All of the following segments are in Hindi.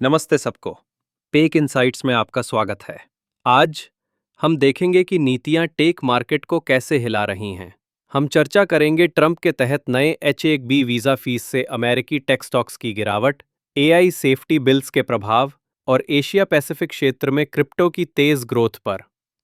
नमस्ते सबको। टेक इनसाइट्स में आपका स्वागत है। आज हम देखेंगे कि नीतियां टेक मार्केट को कैसे हिला रही हैं। हम चर्चा करेंगे ट्रंप के तहत नए H-1B वीजा फीस से अमेरिकी टेक स्टॉक्स की गिरावट, AI सेफ्टी बिल्स के प्रभाव और एशिया पैसिफिक क्षेत्र में क्रिप्टो की तेज ग्रोथ पर।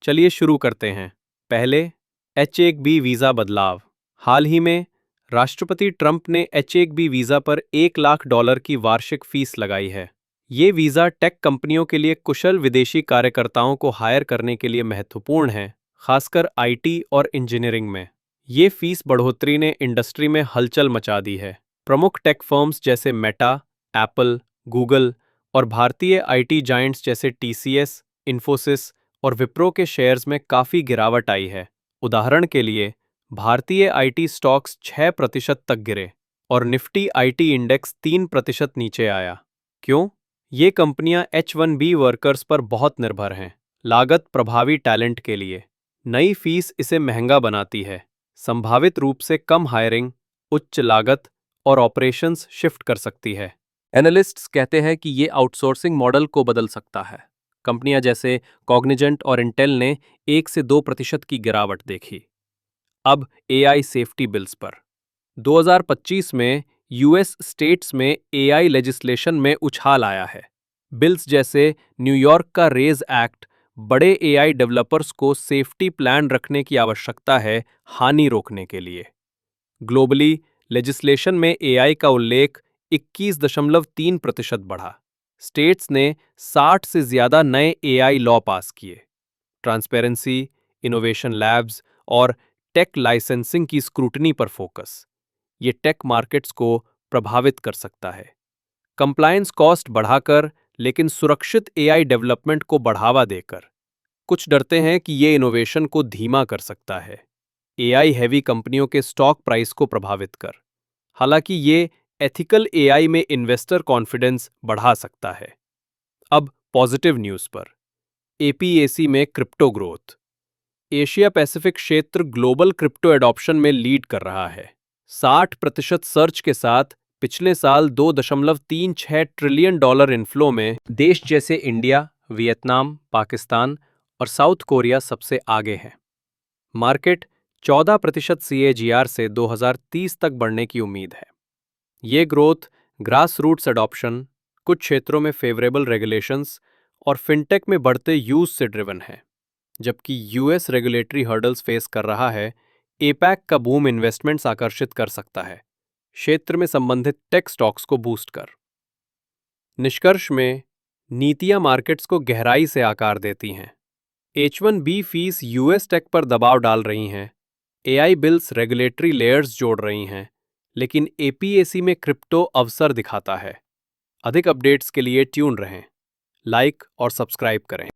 चलिए शुरू करते हैं। पहले H-1B वीजा बदलाव। हाल ही में राष्ट्रपति ट्रंप ने H-1B वीजा पर $1 लाख की वार्षिक फीस लगाई है। ये वीज़ा टेक कंपनियों के लिए कुशल विदेशी कार्यकर्ताओं को हायर करने के लिए महत्वपूर्ण है, खासकर IT और इंजीनियरिंग में। ये फीस बढ़ोतरी ने इंडस्ट्री में हलचल मचा दी है। प्रमुख टेक फर्म्स जैसे मेटा, एप्पल, गूगल और भारतीय IT जायंट्स जैसे TCS, इन्फोसिस और विप्रो के शेयर्स में काफ़ी गिरावट आई है। उदाहरण के लिए, भारतीय IT स्टॉक्स 6% तक गिरे और निफ्टी IT इंडेक्स 3% नीचे आया। क्यों? ये कंपनियां H-1B वर्कर्स पर बहुत निर्भर हैं, लागत प्रभावी टैलेंट के लिए। नई फीस इसे महंगा बनाती है, संभावित रूप से कम हायरिंग, उच्च लागत और ऑपरेशंस शिफ्ट कर सकती है। एनालिस्ट्स कहते हैं कि ये आउटसोर्सिंग मॉडल को बदल सकता है। कंपनियां जैसे कॉग्निजेंट और इंटेल ने 1 से 2% की गिरावट देखी। अब AI सेफ्टी बिल्स पर। 2025 में US स्टेट्स में AI लेजिस्लेशन में उछाल आया है। बिल्स जैसे न्यूयॉर्क का रेज एक्ट बड़े AI डेवलपर्स को सेफ्टी प्लान रखने की आवश्यकता है हानि रोकने के लिए। ग्लोबली लेजिस्लेशन में AI का उल्लेख 21.3% बढ़ा। स्टेट्स ने 60 से ज्यादा नए AI लॉ पास किए। ट्रांसपेरेंसी, इनोवेशन लैब्स और टेक लाइसेंसिंग की स्क्रूटनी पर फोकस। ये टेक मार्केट्स को प्रभावित कर सकता है। कंप्लायंस कॉस्ट बढ़ाकर लेकिन सुरक्षित AI डेवलपमेंट को बढ़ावा देकर। कुछ डरते हैं कि ये इनोवेशन को धीमा कर सकता है, AI हैवी कंपनियों के स्टॉक प्राइस को प्रभावित कर। हालांकि ये एथिकल AI में इन्वेस्टर कॉन्फिडेंस बढ़ा सकता है। अब पॉजिटिव न्यूज़ पर। APAC में क्रिप्टो ग्रोथ। एशिया पैसिफिक क्षेत्र ग्लोबल क्रिप्टो एडॉप्शन में लीड कर रहा है। 60% सर्च के साथ पिछले साल $2.36 ट्रिलियन इनफ्लो में देश जैसे इंडिया, वियतनाम, पाकिस्तान और साउथ कोरिया सबसे आगे हैं। मार्केट 14% CAGR से 2030 तक बढ़ने की उम्मीद है। ये ग्रोथ ग्रास रूट्स एडॉप्शन, कुछ क्षेत्रों में फेवरेबल रेगुलेशंस और फिनटेक में बढ़ते यूज से ड्रिवन है। जबकि US रेगुलेटरी हर्डल्स फेस कर रहा है, APAC का बूम इन्वेस्टमेंट्स आकर्षित कर सकता है, क्षेत्र में संबंधित टेक स्टॉक्स को बूस्ट कर। निष्कर्ष में, नीतियां मार्केट्स को गहराई से आकार देती हैं। H-1B फीस US टेक पर दबाव डाल रही हैं, AI बिल्स रेगुलेटरी लेयर्स जोड़ रही हैं, लेकिन APAC में क्रिप्टो अवसर दिखाता है। अधिक अपडेट्स के लिए ट्यून रहें, लाइक और सब्सक्राइब करें।